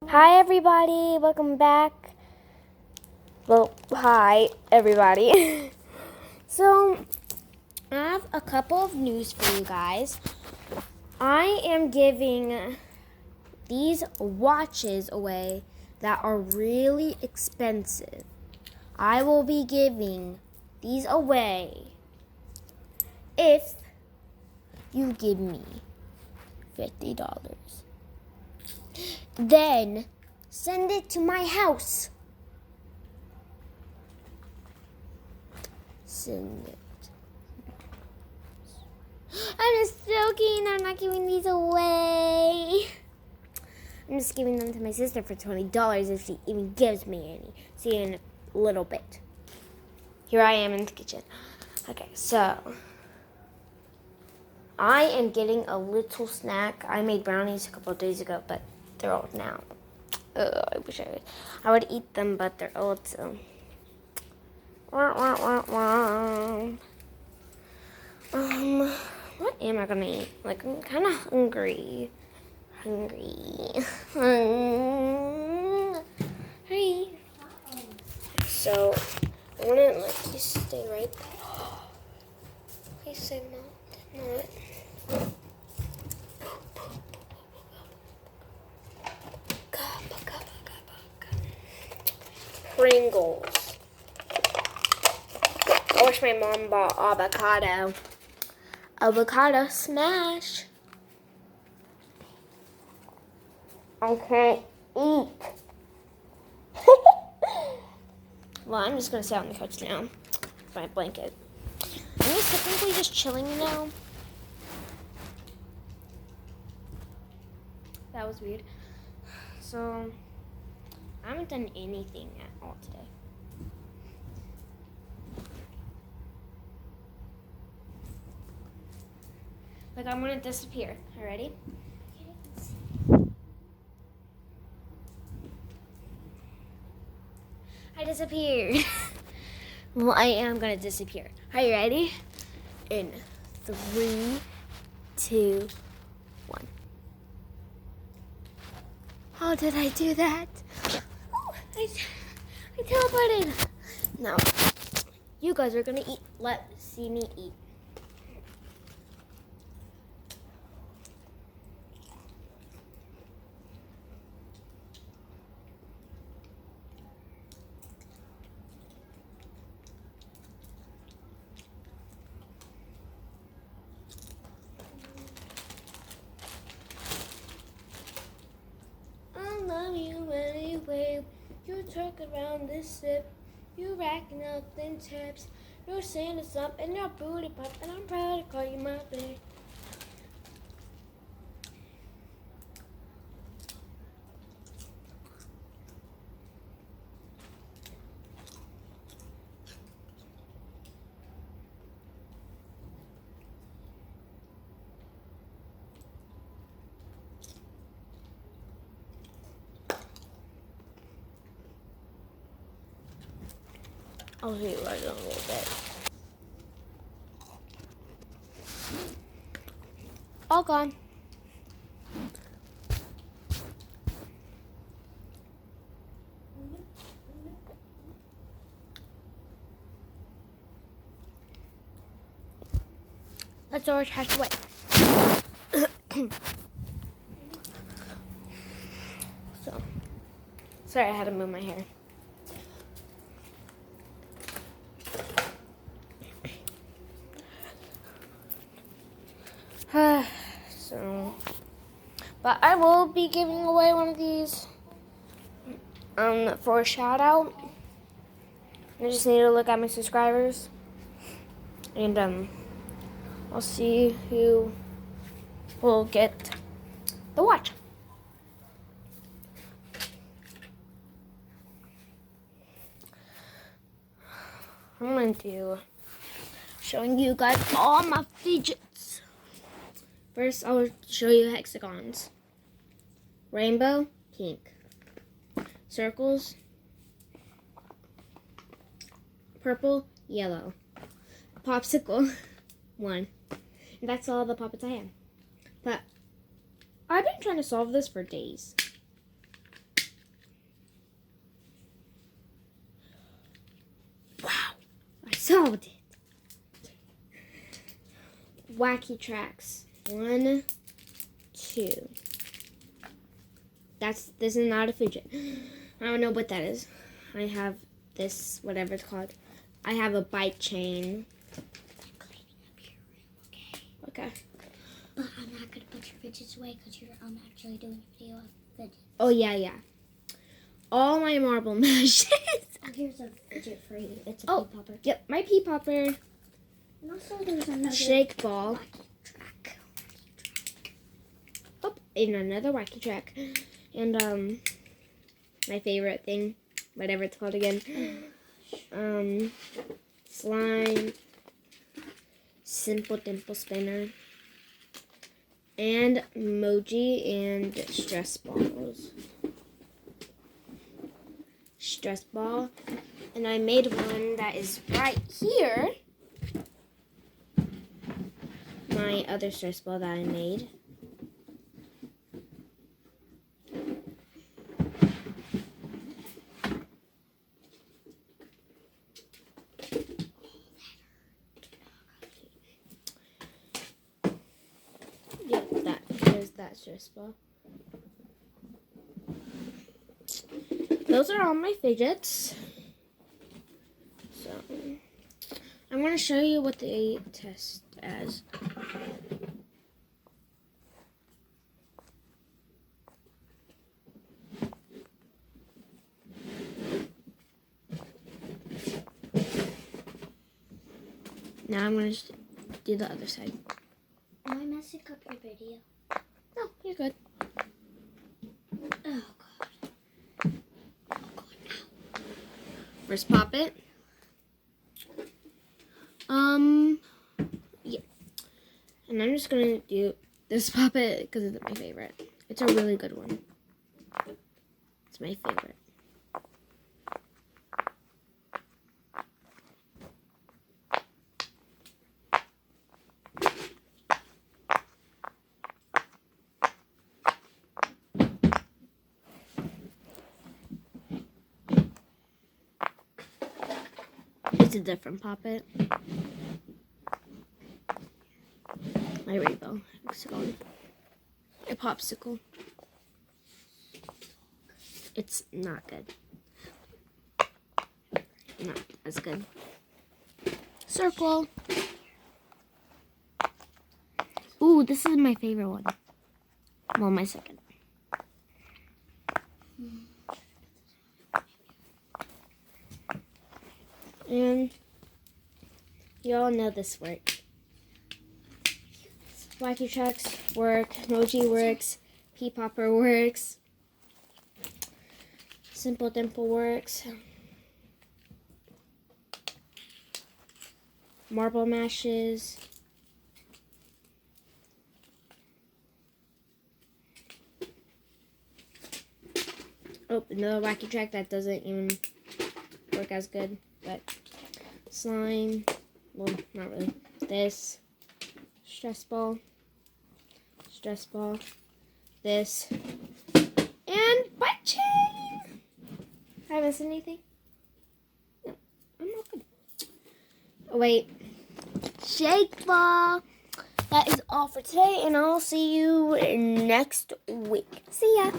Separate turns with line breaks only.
Hi everybody, welcome back. Well, hi everybody. So, I have a couple of news for you guys. I am giving these watches away that are really expensive. I will be giving these away if you give me $50. Then send it to my house. Send it. I'm just joking. I'm not giving these away. I'm just giving them to my sister for $20 if she even gives me any. See you in a little bit. Here I am in the kitchen. Okay, so I am getting a little snack. I made brownies a couple of days ago, but they're old now. I wish I would eat them, but they're old, so. What am I gonna eat? Like, I'm kind of hungry. Hi. So, I want to let you stay right there. Please say not. Pringles. I wish my mom bought avocado. Avocado smash. I can't eat. Well, I'm just going to sit on the couch now with my blanket. I'm just technically just chilling now. That was weird. So, I haven't done anything at all today. Like, I'm going to disappear. Are you ready? I disappeared. Well, I am going to disappear. Are you ready? In 3, 2, 1. How did I do that? Oh, I teleported. Now, you guys are going to eat. See me eat. I love you anyway. You talk around this sip. You racking up them tips. You're saying it's up in your booty pop, and I'm proud to call you my babe. I'll see you guys in a little bit. All gone. Let's all trash away. So, sorry, I had to move my hair. But I will be giving away one of these for a shout out. I just need to look at my subscribers, and I'll see who will get the watch. I'm going to showing you guys all my fidgets. First, I'll show you hexagons. Rainbow, pink. Circles, purple, yellow. Popsicle, 1. And that's all the puppets I have. But I've been trying to solve this for days. out. Wacky tracks. 1, 2. This is not a fidget. I don't know what that is. I have this, whatever it's called. I have a bike chain.
I'm cleaning up your room, okay?
Okay.
But I'm not going to put your fidgets away because I'm actually doing a video of fidgets.
Oh, yeah. All my marble mashes.
Oh, here's a fidget for you. It's a
Oh,
pea popper.
yep, my pea popper.
And also there's another
Shake ball.
wacky track.
Oh, and another wacky track. And, my favorite thing, whatever it's called again. Slime. Simple dimple spinner. And emoji and stress balls. Stress ball. And I made one that is right here. My other stress ball that I made. Yep, there's that stress ball. Those are all my fidgets. So, I'm going to show you what they test as. Now I'm going to do the other side.
Am I messing up your video?
No, you're good.
Oh, God.
First pop it. Yeah. And I'm just gonna do this puppet because it's my favorite. It's a really good one. It's my favorite. It's a different puppet. My rainbow hexagon. A popsicle. It's not good. Not as good. Circle. Ooh, this is my favorite one. Well, my second. And you all know this works. Wacky tracks work, emoji works, pea popper works, simple dimple works, marble mashes, oh, another wacky track that doesn't even work as good, but slime, well, not really, this, stress ball, this, and bike chain. Have I missed anything? No, I'm all good. Oh, wait. Shake ball. That is all for today, and I'll see you next week. See ya.